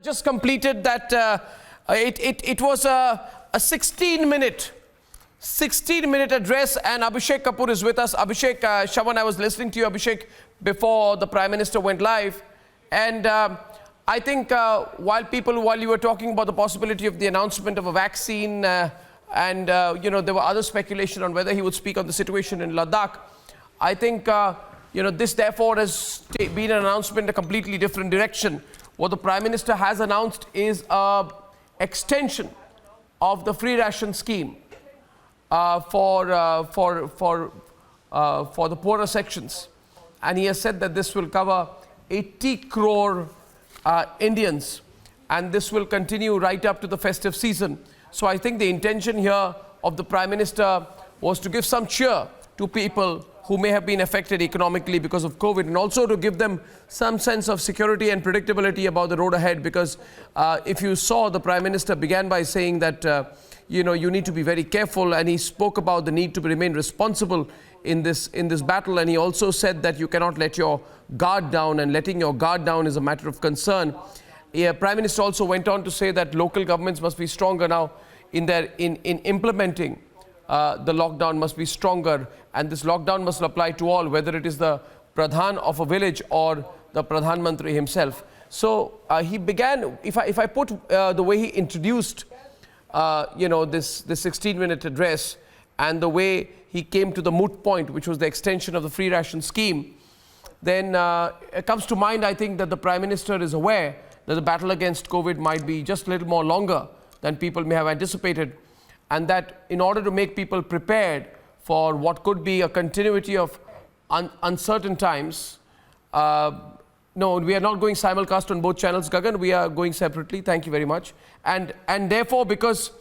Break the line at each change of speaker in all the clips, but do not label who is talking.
Just completed that. It was a 16-minute address, and Abhishek Kapoor is with us. Abhishek, Shaman, I was listening to you, Abhishek, before the Prime Minister went live, and I think while you were talking about the possibility of the announcement of a vaccine, and there were other speculation on whether he would speak on the situation in Ladakh, I think this therefore has been an announcement in a completely different direction. What the Prime Minister has announced is an extension of the free ration scheme for the poorer sections, and he has said that this will cover 80 crore Indians, and this will continue right up to the festive season. So I think the intention here of the Prime Minister was to give some cheer to people who may have been affected economically because of COVID, and also to give them some sense of security and predictability about the road ahead. Because if you saw, the Prime Minister began by saying that you need to be very careful, and he spoke about the need to remain responsible in this battle, and he also said that you cannot let your guard down, and letting your guard down is a matter of concern. Prime Minister also went on to say that local governments must be stronger now in implementing the lockdown, must be stronger, and this lockdown must apply to all, whether it is the Pradhan of a village or the Pradhan Mantri himself. So he began, if I put the way he introduced this 16-minute address, and the way he came to the moot point, which was the extension of the free ration scheme, then it comes to mind, I think, that the Prime Minister is aware that the battle against COVID might be just a little more longer than people may have anticipated, and that in order to make people prepared for what could be a continuity of uncertain times, no, we are not going simulcast on both channels, Gagan. We are going separately. Thank you very much. And therefore, because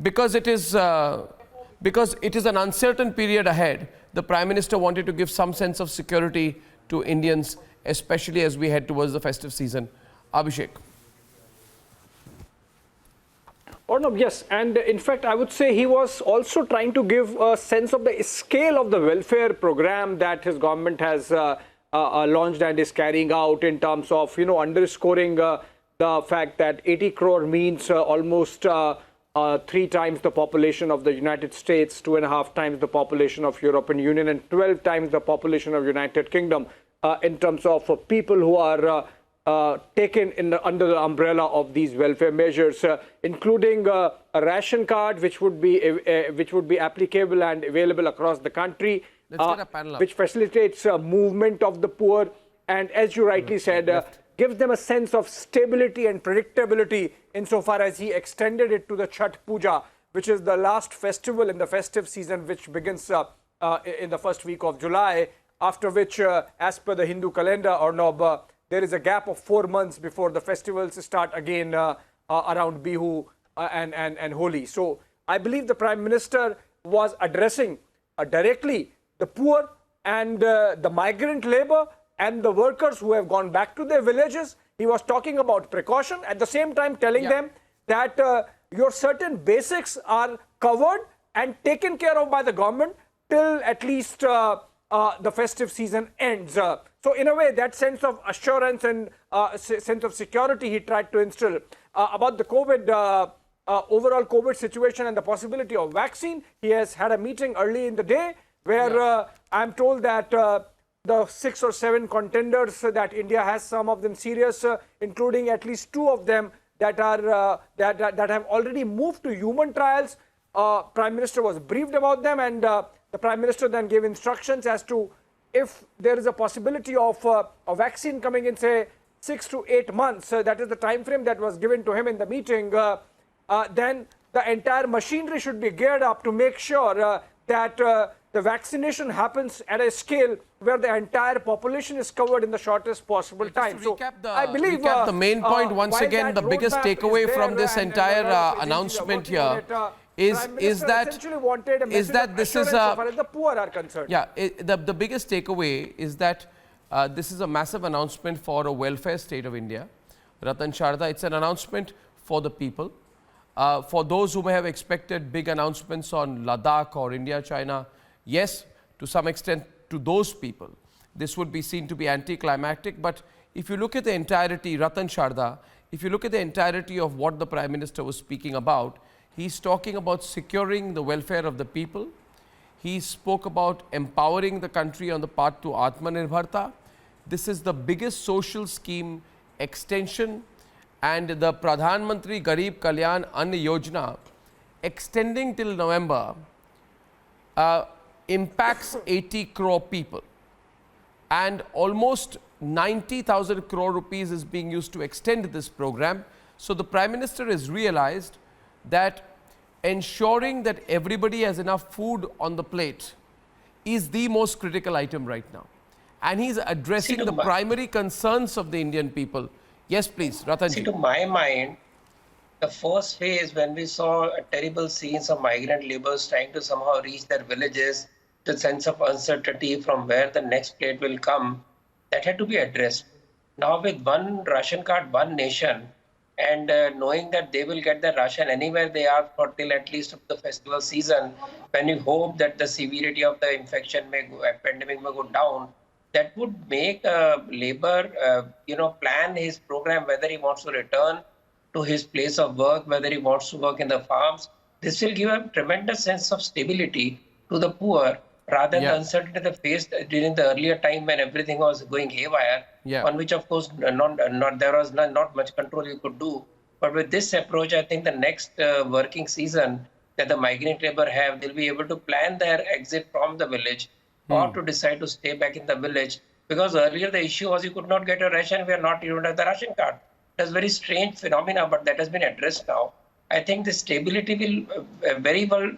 it is an uncertain period ahead, the Prime Minister wanted to give some sense of security to Indians, especially as we head towards the festive season. Abhishek.
Arnab, yes, and in fact, I would say he was also trying to give a sense of the scale of the welfare program that his government has launched and is carrying out, in terms of, underscoring the fact that 80 crore means almost 3 times the population of the United States, 2.5 times the population of European Union, and 12 times the population of United Kingdom, in terms of people who are taken under the umbrella of these welfare measures, including a ration card which would be applicable and available across the country, which facilitates movement of the poor, and, as you rightly said, gives them a sense of stability and predictability, insofar as he extended it to the Chhath Puja, which is the last festival in the festive season, which begins in the first week of July, after which, as per the Hindu calendar, Arnab, there is a gap of 4 months before the festivals start again around Bihu and Holi. So I believe the Prime Minister was addressing directly the poor and the migrant labor and the workers who have gone back to their villages. He was talking about precaution, at the same time telling them that your certain basics are covered and taken care of by the government till at least the festive season ends. So in a way, that sense of assurance and sense of security he tried to instill. About the COVID, overall COVID situation and the possibility of vaccine, he has had a meeting early in the day where I'm told that the 6 or 7 contenders that India has, some of them serious, including at least 2 of them that are that have already moved to human trials. Prime Minister was briefed about them, and the Prime Minister then gave instructions as to, if there is a possibility of a vaccine coming in, say, 6 to 8 months, that is the time frame that was given to him in the meeting, then the entire machinery should be geared up to make sure that the vaccination happens at a scale where the entire population is covered in the shortest possible time. So I believe
the main point once again, the biggest takeaway from this entire announcement here is that this is
the poor are concerned.
Yeah, the biggest takeaway is that this is a massive announcement for a welfare state of India. Ratan Sharda, it's an announcement for the people. For those who may have expected big announcements on Ladakh or India-China, yes, to some extent to those people, this would be seen to be anticlimactic. But if you look at the entirety, Ratan Sharda, if you look at the entirety of what the Prime Minister was speaking about, he's talking about securing the welfare of the people. He spoke about empowering the country on the path to Atmanirbharta. This is the biggest social scheme extension, and the Pradhan Mantri Garib Kalyan Ann Yojana extending till November impacts 80 crore people, and almost 90,000 crore rupees is being used to extend this program. So the Prime Minister has realized that ensuring that everybody has enough food on the plate is the most critical item right now. And he's addressing the primary concerns of the Indian people. Yes, please, Ratanji.
See, to my mind, the first phase when we saw terrible scenes of migrant laborers trying to somehow reach their villages, the sense of uncertainty from where the next plate will come, that had to be addressed. Now with one ration card, one nation, and knowing that they will get the ration anywhere they are for till at least of the festival season, when you hope that the severity of the infection pandemic may go down, that would make labor, plan his program, whether he wants to return to his place of work, whether he wants to work in the farms. This will give a tremendous sense of stability to the poor, rather than the uncertainty they faced during the earlier time when everything was going haywire, on which, of course, there was not much control you could do. But with this approach, I think the next working season that the migrant labor have, they'll be able to plan their exit from the village or to decide to stay back in the village. Because earlier the issue was you could not get a ration, we are not even at the ration card. That's a very strange phenomena, but that has been addressed now. I think the stability will very well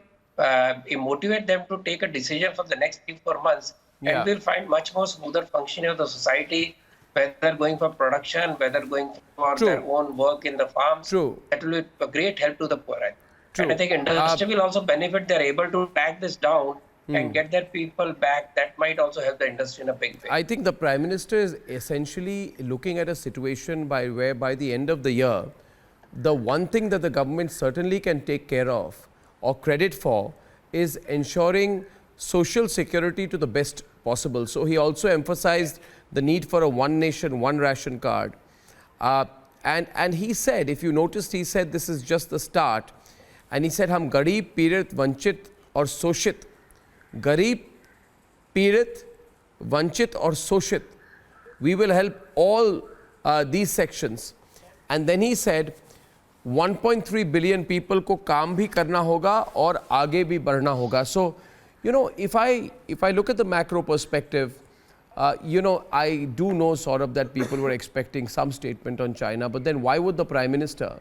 motivate them to take a decision for the next 3-4 months, and we'll find much more smoother functioning of the society, whether going for production, whether going for their own work in the farms. That will be a great help to the poor. And I think industry will also benefit. They're able to track this down and get their people back. That might also help the industry in a big way.
I think the Prime Minister is essentially looking at a situation where by the end of the year, the one thing that the government certainly can take care of or credit for is ensuring social security to the best possible. So he also emphasized the need for a one nation, one ration card. And he said, if you noticed, he said this is just the start. And he said, Hum Garib, Pirit, Vanchit or Soshit. Garib, Pirit, Vanchit or Soshit. We will help all these sections. And then he said, 1.3 billion people को काम भी करना होगा और आगे भी बढ़ना होगा. So, if I look at the macro perspective, I do know sort of that people were expecting some statement on China, but then why would the Prime Minister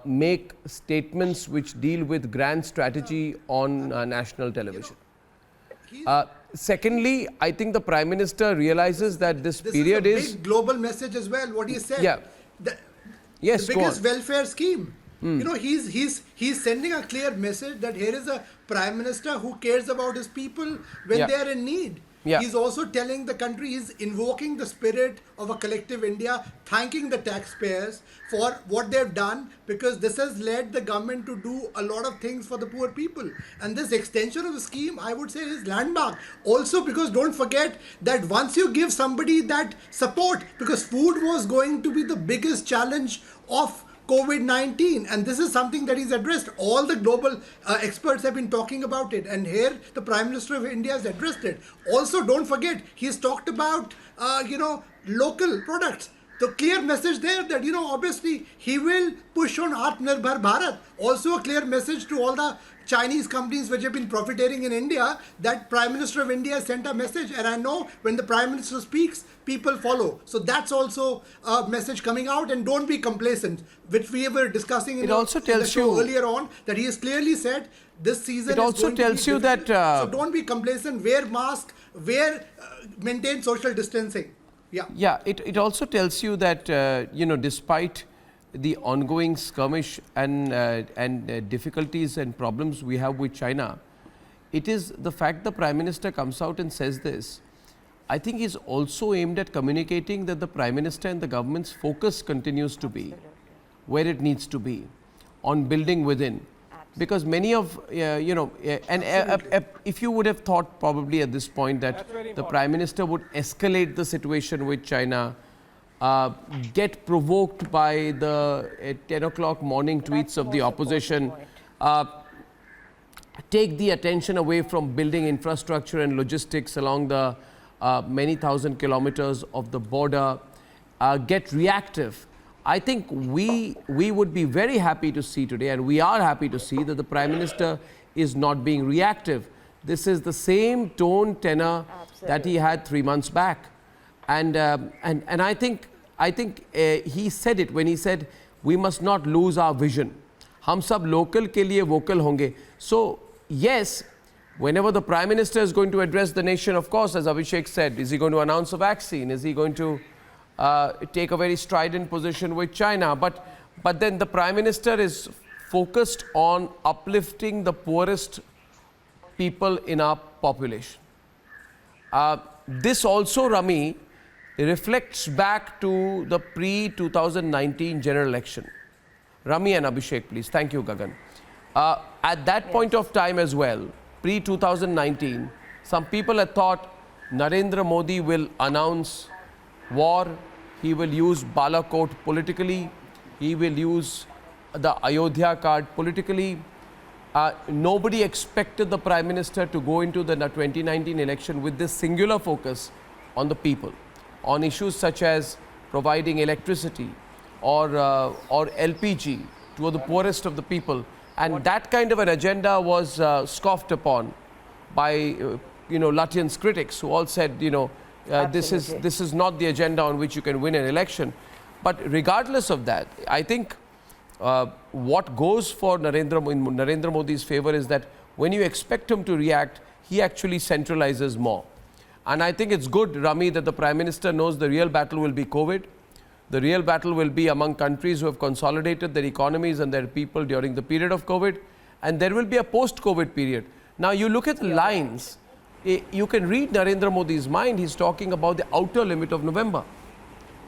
make statements which deal with grand strategy on national television? Secondly, I think the Prime Minister realizes that this period
is a big global message as well. What he said.
Yeah.
The biggest welfare scheme. He's sending a clear message that here is a Prime Minister who cares about his people when they are in need. He's also telling the country, he's invoking the spirit of a collective India, thanking the taxpayers for what they've done, because this has led the government to do a lot of things for the poor people. And this extension of the scheme, I would say, is landmark. Also because don't forget that once you give somebody that support, because food was going to be the biggest challenge of COVID-19, and this is something that is addressed. All the global experts have been talking about it, and here the Prime Minister of India has addressed it. Also, don't forget, he's talked about local products. The clear message there that obviously he will push on Atmanirbhar Bharat. Also a clear message to all the Chinese companies which have been profiteering in India, that Prime Minister of India sent a message, and I know when the Prime Minister speaks, people follow. So that's also a message coming out, and don't be complacent, which we were discussing in the show earlier on, that he has clearly said this season
it also tells you that
so don't be complacent, wear mask, maintain social distancing.
It also tells you that despite the ongoing skirmish and difficulties and problems we have with China, it is the fact the Prime Minister comes out and says this, I think is also aimed at communicating that the Prime Minister and the government's focus continues to be where it needs to be, on building within. Because many of, if you would have thought probably at this point that the Prime Minister would escalate the situation with China get provoked by the 10 o'clock morning tweets of the opposition, take the attention away from building infrastructure and logistics along the many thousand kilometers of the border, get reactive. I think we would be very happy to see today, and we are happy to see, that the Prime Minister is not being reactive. This is the same tone, tenor that he had 3 months back. And I think he said it when he said, we must not lose our vision. हम सब local के लिए vocal होंगे. So yes, whenever the Prime Minister is going to address the nation, of course, as Abhishek said, is he going to announce a vaccine? Is he going to take a very strident position with China? But then the Prime Minister is focused on uplifting the poorest people in our population. This also, Rami, reflects back to the pre-2019 general election. Rami and Abhishek, please. Thank you, Gagan. At that point of time as well, pre-2019, some people had thought Narendra Modi will announce war, he will use Balakot politically, he will use the Ayodhya card politically. Nobody expected the Prime Minister to go into the 2019 election with this singular focus on the people, on issues such as providing electricity or LPG to the poorest of the people. And that kind of an agenda was scoffed upon by Lutyens' critics, who all said, this is not the agenda on which you can win an election. But regardless of that, I think what goes for Narendra Modi's favor is that when you expect him to react, he actually centralizes more. And I think it's good, Rami, that the Prime Minister knows the real battle will be COVID. The real battle will be among countries who have consolidated their economies and their people during the period of COVID. And there will be a post-COVID period. Now, you look at the lines, you can read Narendra Modi's mind. He's talking about the outer limit of November.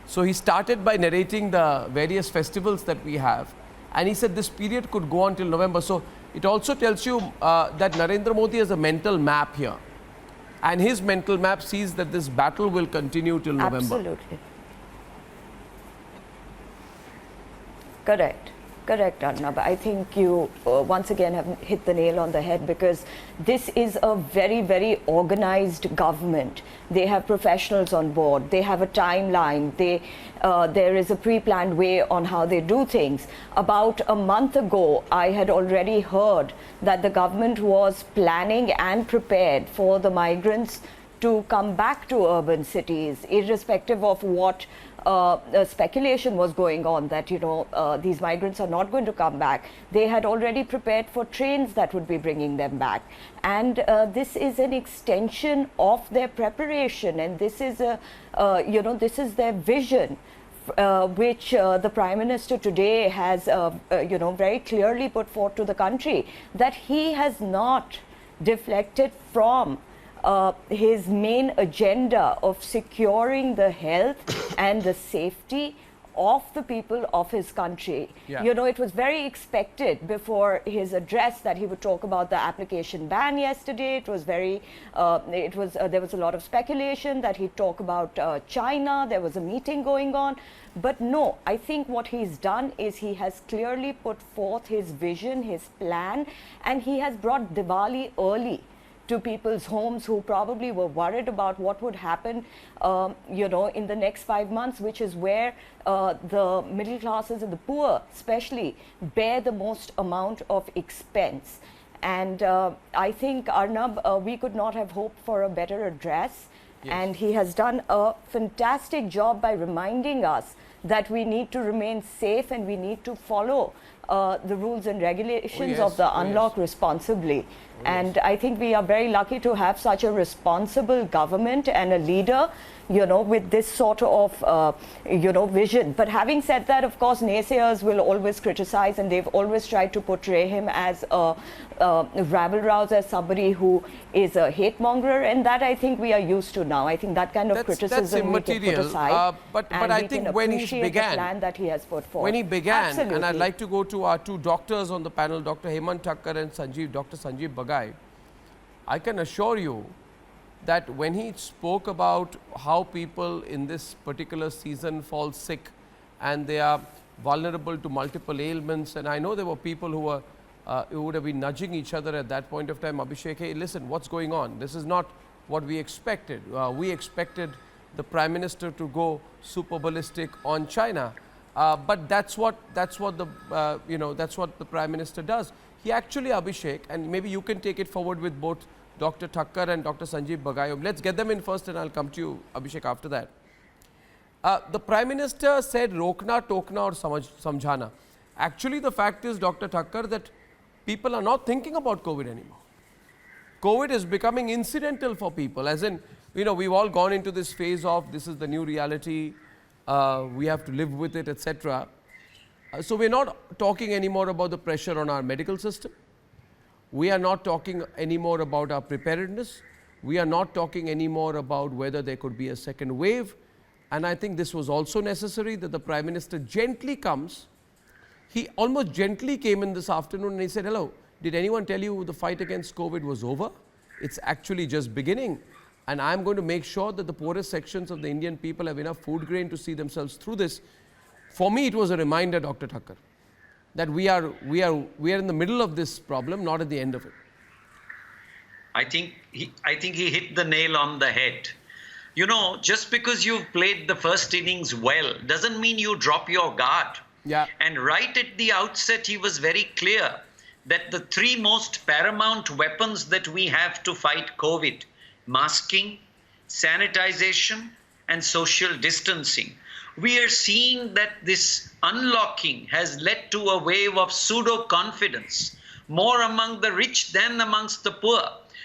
So he started by narrating the various festivals that we have. And he said this period could go on till November. So it also tells you that Narendra Modi has a mental map here. And his mental map sees that this battle will continue till November.
Absolutely. Correct. Correct, Arnab. I think you once again have hit the nail on the head, because this is a very, very organized government. They have professionals on board. They have a timeline. There is a pre-planned way on how they do things. About a month ago, I had already heard that the government was planning and prepared for the migrants to come back to urban cities, irrespective of what speculation was going on that, these migrants are not going to come back. They had already prepared for trains that would be bringing them back. And this is an extension of their preparation. And this is this is their vision, which the Prime Minister today has, very clearly put forth to the country, that he has not deflected from his main agenda of securing the health and the safety of the people of his country.
Yeah.
It was very expected before his address that he would talk about the application ban yesterday. It was very, there was a lot of speculation that he'd talk about China. There was a meeting going on. But no, I think what he's done is he has clearly put forth his vision, his plan, and he has brought Diwali early to people's homes who probably were worried about what would happen, in the next 5 months, which is where the middle classes and the poor especially bear the most amount of expense. And I think, Arnab, we could not have hoped for a better address. Yes. And he has done a fantastic job by reminding us that we need to remain safe and we need to follow the rules and regulations of the unlock responsibly. And I think we are very lucky to have such a responsible government and a leader, with this sort of, vision. But having said that, of course, naysayers will always criticize, and they've always tried to portray him as a rabble-rouser, as somebody who is a hate-monger, and that I think we are used to now. I think that kind of criticism we can put aside.
But I think when he began,
the plan that he has put forth.
When he began,
Absolutely.
And I'd like to go to our two doctors on the panel, Dr. Hemant Thakkar and Dr. Sanjeev Bagai. I can assure you that when he spoke about how people in this particular season fall sick and they are vulnerable to multiple ailments, and I know there were people who were who would have been nudging each other at that point of time, Abhishek, hey, listen, what's going on? This is not what we expected. We expected the Prime Minister to go super ballistic on China, but that's what the that's what the Prime Minister does. He actually, Abhishek, and maybe you can take it forward with both Dr. Thakkar and Dr. Sanjeev Bagayom. Let's get them in first, and I'll come to you, Abhishek, after that. The Prime Minister said rokna, tokna or samjhana. Actually, the fact is, Dr. Thakkar, that people are not thinking about COVID anymore. COVID is becoming incidental for people, as in, we've all gone into this phase of this is the new reality, we have to live with it, etc. So we're not talking anymore about the pressure on our medical system. We are not talking anymore about our preparedness. We are not talking anymore about whether there could be a second wave. And I think this was also necessary that the Prime Minister gently comes. He almost gently came in this afternoon and he said, hello, did anyone tell you the fight against COVID was over? It's actually just beginning. And I'm going to make sure that the poorest sections of the Indian people have enough food grain to see themselves through this. For me, it was a reminder, Dr. Thakkar, that we are in the middle of this problem, not at the end of it.
I think he hit the nail on the head. Just because you've played the first innings well doesn't mean you drop your guard.
Yeah.
And right at the outset, he was very clear that the three most paramount weapons that we have to fight COVID, masking, sanitization, and social distancing. We are seeing that this unlocking has led to a wave of pseudo-confidence, more among the rich than amongst the poor.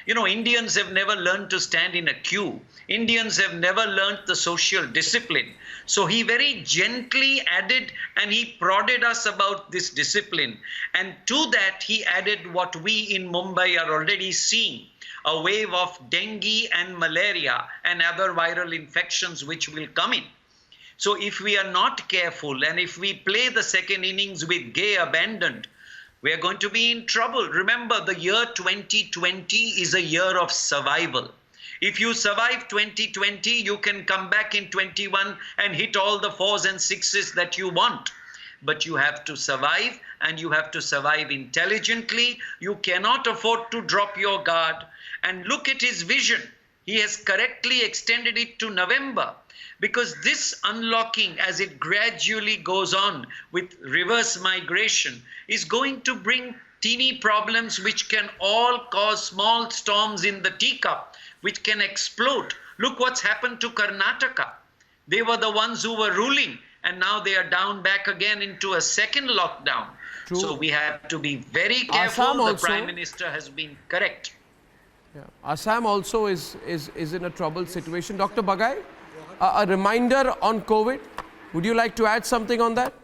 Indians have never learned to stand in a queue. Indians have never learned the social discipline. So he very gently added and he prodded us about this discipline. And to that, he added what we in Mumbai are already seeing, a wave of dengue and malaria and other viral infections which will come in. So if we are not careful and if we play the second innings with gay abandon, we are going to be in trouble. Remember, the year 2020 is a year of survival. If you survive 2020, you can come back in 21 and hit all the 4s and 6s that you want. But you have to survive, and you have to survive intelligently. You cannot afford to drop your guard. And look at his vision. He has correctly extended it to November. Because this unlocking, as it gradually goes on with reverse migration, is going to bring teeny problems which can all cause small storms in the teacup, which can explode. Look what's happened to Karnataka. They were the ones who were ruling, and now they are down back again into a second lockdown.
True.
So we have to be very careful.
Assam
the
also,
Prime Minister has been correct.
Yeah. Assam also is in a troubled situation. Dr. Bagai, a reminder on COVID. Would you like to add something on that?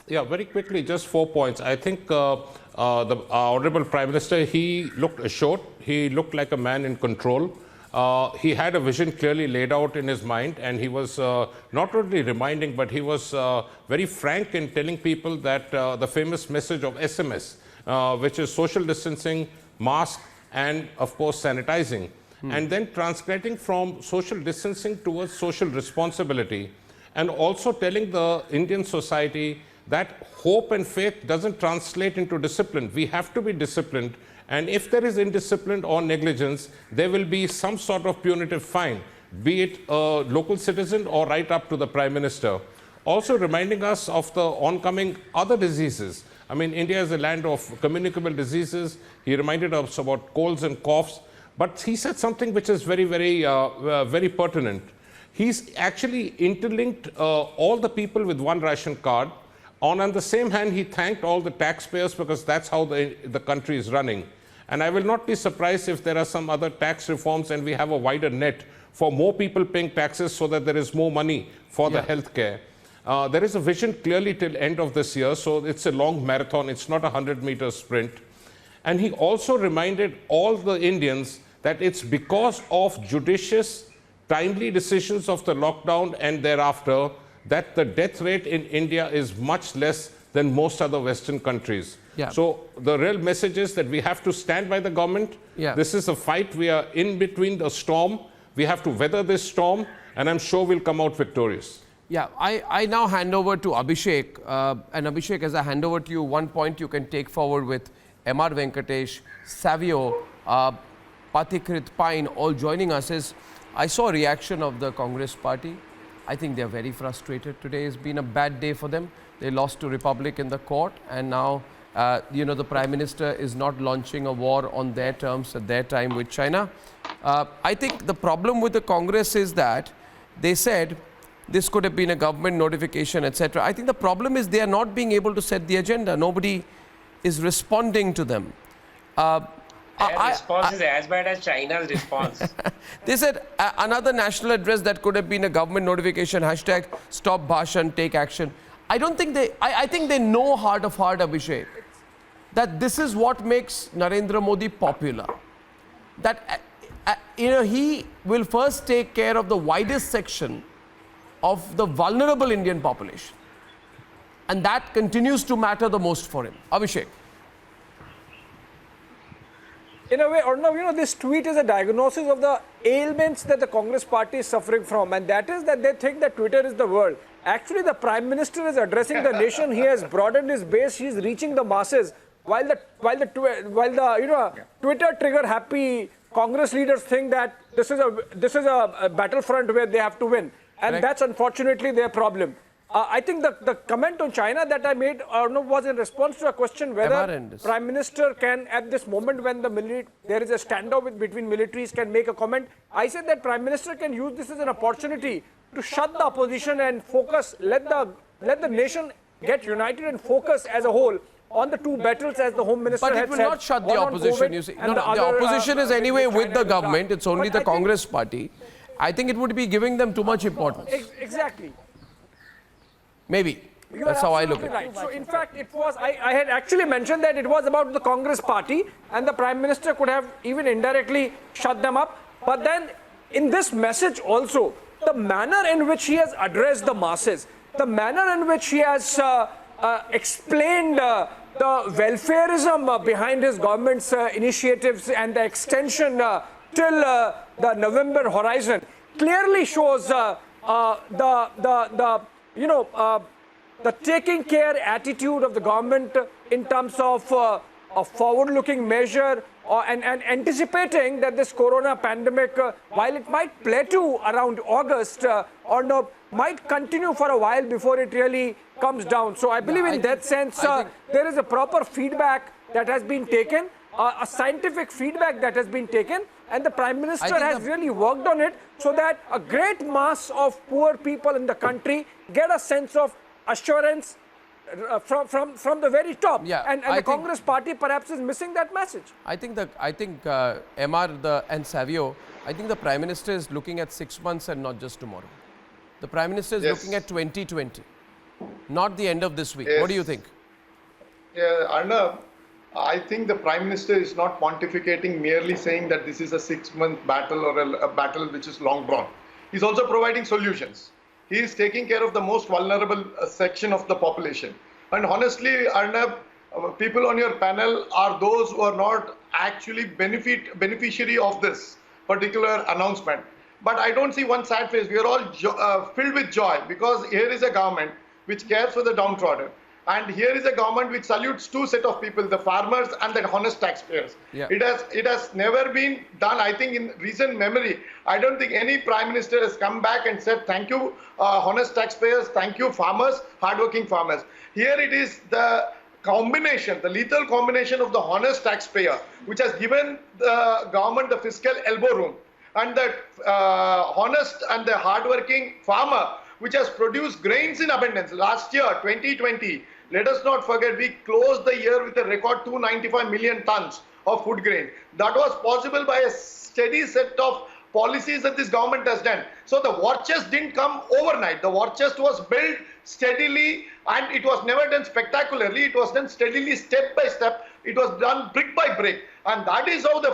Yeah, very quickly, just 4 points. I think the Honorable Prime Minister, he looked assured. He looked like a man in control. He had a vision clearly laid out in his mind, and he was not only reminding, but he was very frank in telling people that the famous message of SMS, which is social distancing, mask, and of course sanitizing, and then translating from social distancing towards social responsibility, and also telling the Indian society that hope and faith doesn't translate into discipline. We have to be disciplined, and if there is indiscipline or negligence, there will be some sort of punitive fine, be it a local citizen or right up to the Prime Minister. Also reminding us of the oncoming other diseases. I mean, India is a land of communicable diseases. He reminded us about colds and coughs, but he said something which is very, very pertinent. He's actually interlinked all the people with one ration card. On the same hand, he thanked all the taxpayers because that's how the country is running. And I will not be surprised if there are some other tax reforms and we have a wider net for more people paying taxes so that there is more money for the healthcare. There is a vision clearly till end of this year, so it's a long marathon. It's not a 100-meter sprint. And he also reminded all the Indians that it's because of judicious, timely decisions of the lockdown and thereafter that the death rate in India is much less than most other Western countries.
Yeah.
So the real message is that we have to stand by the government.
Yeah.
This is a fight. We are in between the storm. We have to weather this storm, and I'm sure we'll come out victorious.
Yeah, I now hand over to Abhishek. And Abhishek, as I hand over to you, one point you can take forward with M.R. Venkatesh, Savio, Pathikrit Pine all joining us is, I saw a reaction of the Congress party. I think they're very frustrated. Today has been a bad day for them. They lost to Republic in the court, and now, the Prime Minister is not launching a war on their terms at their time with China. I think the problem with the Congress is that they said this could have been a government notification, etc. I think the problem is they are not being able to set the agenda. Nobody is responding to them.
Their response is as bad as China's response.
They said another national address that could have been a government notification, hashtag stop Bhashan, take action. I don't think I think they know heart of heart, Abhishek, that this is what makes Narendra Modi popular. That he will first take care of the widest section of the vulnerable Indian population. And that continues to matter the most for him. Abhishek.
In a way, Arnav, this tweet is a diagnosis of the ailments that the Congress party is suffering from, and that is that they think that Twitter is the world. Actually, the Prime Minister is addressing the nation. He has broadened his base. He is reaching the masses. While the Twitter trigger happy Congress leaders think that this is a battlefront where they have to win, and
Correct.
that's unfortunately their problem. I think the comment on China that I made was in response to a question whether Prime Minister can, at this moment when there is a standoff between militaries, can make a comment. I said that Prime Minister can use this as an opportunity to shut the opposition and focus, let the nation get united and focus as a whole on the two battles, as the Home Minister
But
had
it will
said,
not shut the
one on
opposition,
COVID
you see.
and
The
other,
opposition is anyway with the
China
government. It's only
But
the
I think-
Congress party. I think it would be giving them too much importance.
Exactly.
Maybe.
You
That's
are
how I look
absolutely
at it.
right. So in fact, it was, I had actually mentioned that it was about the Congress party, and the Prime Minister could have even indirectly shut them up. But then in this message also, the manner in which he has addressed the masses, the manner in which he has explained the welfareism behind his government's initiatives and the extension till the November horizon clearly shows the taking care attitude of the government in terms of a forward-looking measure and anticipating that this corona pandemic, while it might plateau around August might continue for a while before it really comes down. So I believe in that sense, there is a proper feedback that has been taken, a scientific feedback that has been taken, and the Prime Minister has really worked on it so that a great mass of poor people in the country get a sense of assurance from the very top. And the Congress party perhaps is missing that message.
I think MR and Savio, I think the Prime Minister is looking at 6 months and not just tomorrow. The Prime Minister is looking at 2020, not the end of this week. What do you think?
Yeah, Arnav, I think the Prime Minister is not pontificating, merely saying that this is a 6-month battle or a battle which is long drawn. He's also providing solutions. He is taking care of the most vulnerable section of the population. And honestly, Arnav, people on your panel are those who are not actually beneficiary of this particular announcement. But I don't see one sad face. We are all filled with joy because here is a government which cares for the downtrodden. And here is a government which salutes two set of people, the farmers and the honest taxpayers.
Yeah.
It has never been done, I think, in recent memory. I don't think any Prime Minister has come back and said, thank you, honest taxpayers, thank you, farmers, hardworking farmers. Here it is the combination, the lethal combination of the honest taxpayer, which has given the government the fiscal elbow room, and the honest and the hardworking farmer, which has produced grains in abundance. Last year, 2020, let us not forget, we closed the year with a record 295 million tons of food grain. That was possible by a steady set of policies that this government has done. So the war chest didn't come overnight. The war chest was built steadily, and it was never done spectacularly. It was done steadily, step by step, It was done brick by brick. And that is how the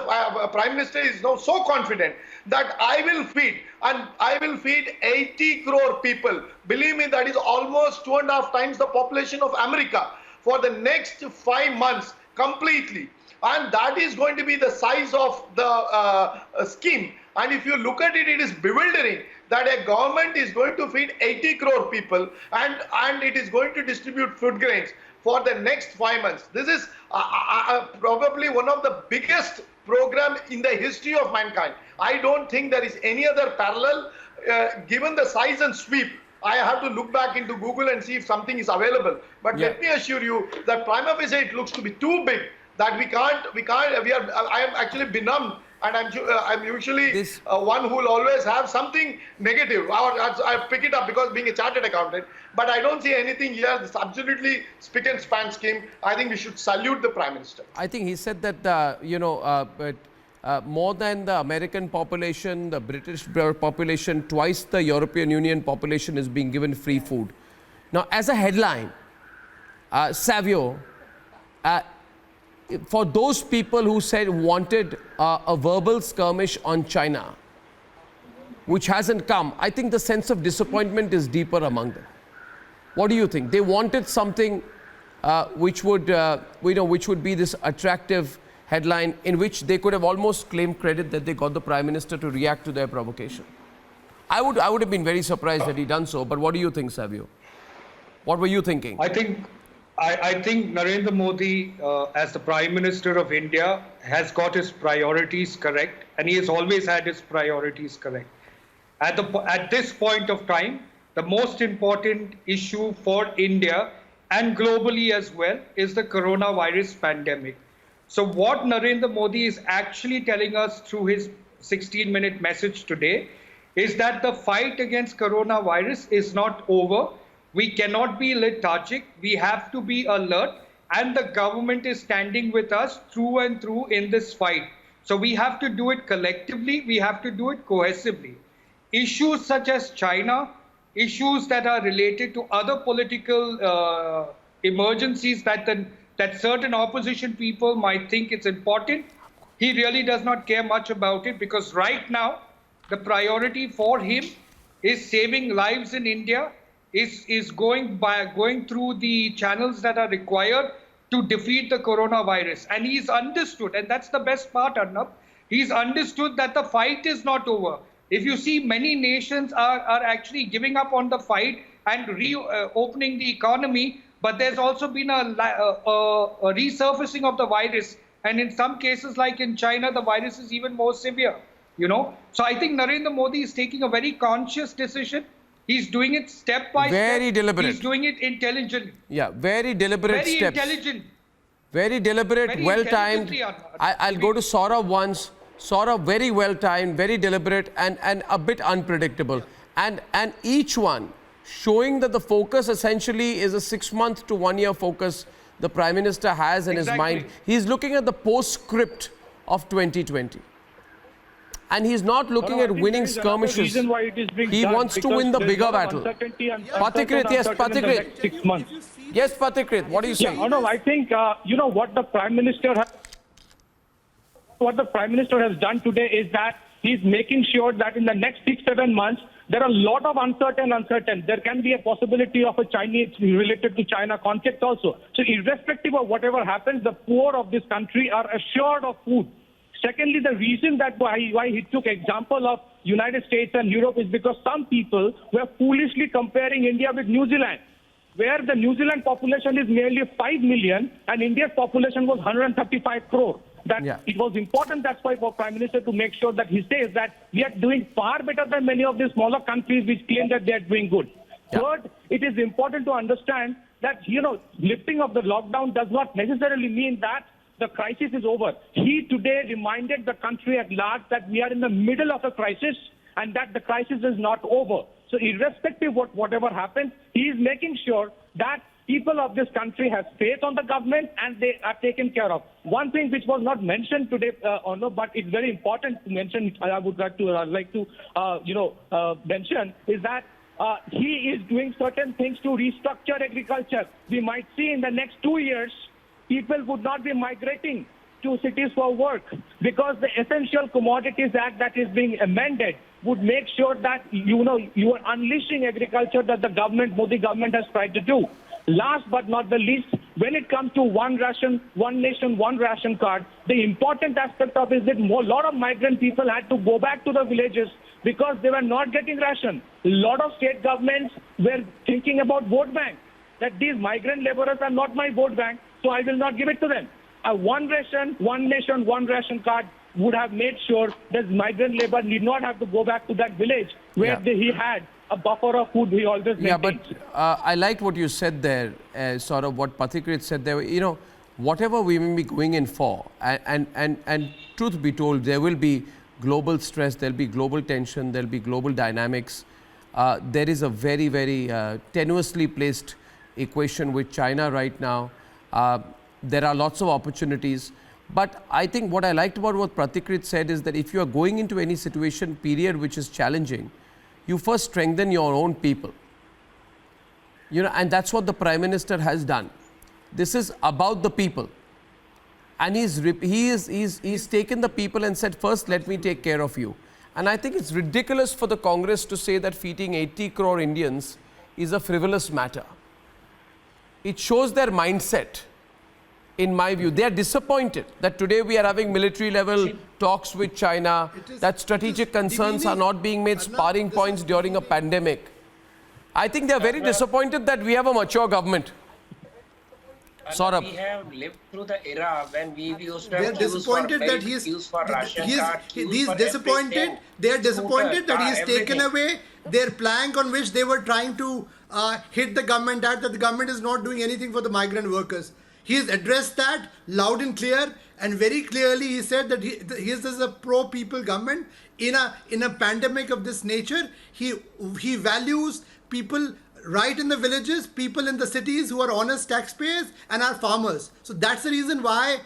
Prime Minister is now so confident that I will feed, and I will feed 80 crore people. Believe me, that is almost 2.5 times the population of America for the next 5 months completely. And that is going to be the size of the scheme. And if you look at it, it is bewildering that a government is going to feed 80 crore people and it is going to distribute food grains for the next 5 months. This is probably one of the biggest program in the history of mankind. I don't think there is any other parallel given the size and sweep. I have to look back into Google and see if something is available. But let me assure you that prima facie it looks to be too big, that I am actually benumbed, and I'm usually one who will always have something negative. I pick it up because being a chartered accountant, but I don't see anything here. This absolutely spick and span scheme. I think we should salute the Prime Minister.
I think he said that, more than the American population, the British population, twice the European Union population is being given free food. Now, as a headline, Savio, for those people who said wanted a verbal skirmish on China, which hasn't come, I think the sense of disappointment is deeper among them. What do you think? They wanted something which would be this attractive headline in which they could have almost claimed credit that they got the Prime Minister to react to their provocation. I would have been very surprised had he done so, but what do you think, Savio? What were you thinking?
I think Narendra Modi, as the Prime Minister of India, has got his priorities correct, and he has always had his priorities correct. At this point of time, the most important issue for India and globally as well is the coronavirus pandemic. So what Narendra Modi is actually telling us through his 16-minute message today is that the fight against coronavirus is not over. We cannot be lethargic. We have to be alert, and the government is standing with us through and through in this fight. So we have to do it collectively. We have to do it cohesively. Issues such as China, issues that are related to other political emergencies that certain opposition people might think it's important, he really does not care much about it, because right now the priority for him is saving lives in India, is going through the channels that are required to defeat the coronavirus. And he's understood, and that's the best part, Arnab, he's understood that the fight is not over. If you see, many nations are actually giving up on the fight and reopening the economy, but there's also been a resurfacing of the virus. And in some cases, like in China, the virus is even more severe, So I think Narendra Modi is taking a very conscious decision. He's doing it step by step.
Very deliberate.
He's doing it intelligently.
Yeah, very deliberate
very
steps.
Intelligent.
Very deliberate, well-timed. I'll go to Saurabh once. Saurabh, very well-timed, very deliberate, and a bit unpredictable. And each one showing that the focus essentially is a 6-month to 1-year focus the Prime Minister has in his mind. He's looking at the postscript of 2020. And he's not looking at winning skirmishes. He wants to win the bigger battle. Pathikrit, yes, Pathikrit.
6 months.
Yes, Pathikrit, what do you say?
I think, what the Prime Minister has done today is that he's making sure that in the next 6-7 months, there are a lot of uncertain. There can be a possibility of a Chinese related to China conflict also. So irrespective of whatever happens, the poor of this country are assured of food. Secondly, the reason that why he took example of United States and Europe is because some people were foolishly comparing India with New Zealand, where the New Zealand population is nearly 5 million and India's population was 135 crore. It was important, that's why, for Prime Minister to make sure that he says that we are doing far better than many of the smaller countries which claim that they are doing good. Third, it is important to understand that, lifting of the lockdown does not necessarily mean that the crisis is over. He today reminded the country at large that we are in the middle of a crisis and that the crisis is not over. So irrespective of whatever happens, he is making sure that people of this country have faith on the government and they are taken care of. One thing which was not mentioned today, but it's very important to mention, I would like to mention, is that he is doing certain things to restructure agriculture. We might see in the next 2 years people would not be migrating to cities for work, because the Essential Commodities Act that is being amended would make sure that, you are unleashing agriculture that the government, Modi government, has tried to do. Last but not the least, when it comes to one nation, one ration card, the important aspect of it is that a lot of migrant people had to go back to the villages because they were not getting ration. A lot of state governments were thinking about vote bank, that these migrant laborers are not my vote bank, so I will not give it to them. A one nation, one ration card would have made sure that migrant labor need not have to go back to that village where he had a buffer of food he always maintained.
Yeah, but I liked what you said there, sort of what Pathikrit said there. Whatever we may be going in for, and truth be told, there will be global stress, there will be global tension, there will be global dynamics. There is a very, very tenuously placed equation with China right now. There are lots of opportunities. But I think what I liked about what Pathikrit said is that if you are going into any situation, period which is challenging, you first strengthen your own people. And that's what the Prime Minister has done. This is about the people. And he's taken the people and said, first, let me take care of you. And I think it's ridiculous for the Congress to say that feeding 80 crore Indians is a frivolous matter. It shows their mindset. In my view, they are disappointed that today we are having military level talks with China, that strategic concerns are not being made sparring points during a pandemic. I think they are very disappointed that we have a mature government. Saurabh.
We have lived through the era when we used to
They're
have
disappointed that he's disappointed. They're disappointed that he's taken away their plank on which they were trying to hit the government at, that the government is not doing anything for the migrant workers. He has addressed that loud and clear, and very clearly he said that his is a pro-people government. In a pandemic of this nature, he values people right in the villages, people in the cities who are honest taxpayers and are farmers. So that's the reason why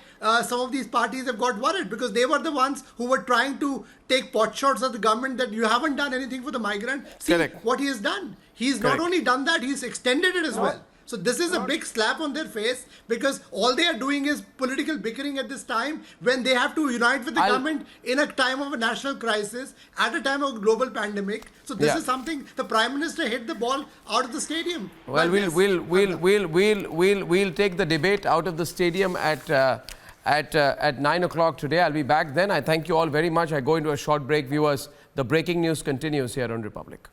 some of these parties have got worried, because they were the ones who were trying to take pot shots at the government that you haven't done anything for the migrant. See what he has done. He's not only done that, he's extended it as well. So this is a big slap on their face, because all they are doing is political bickering at this time when they have to unite with the government in a time of a national crisis, at a time of a global pandemic. So this is something the Prime Minister hit the ball out of the stadium.
Well, we'll take the debate out of the stadium at 9 o'clock today. I'll be back then. I thank you all very much. I go into a short break, viewers. The breaking news continues here on Republic.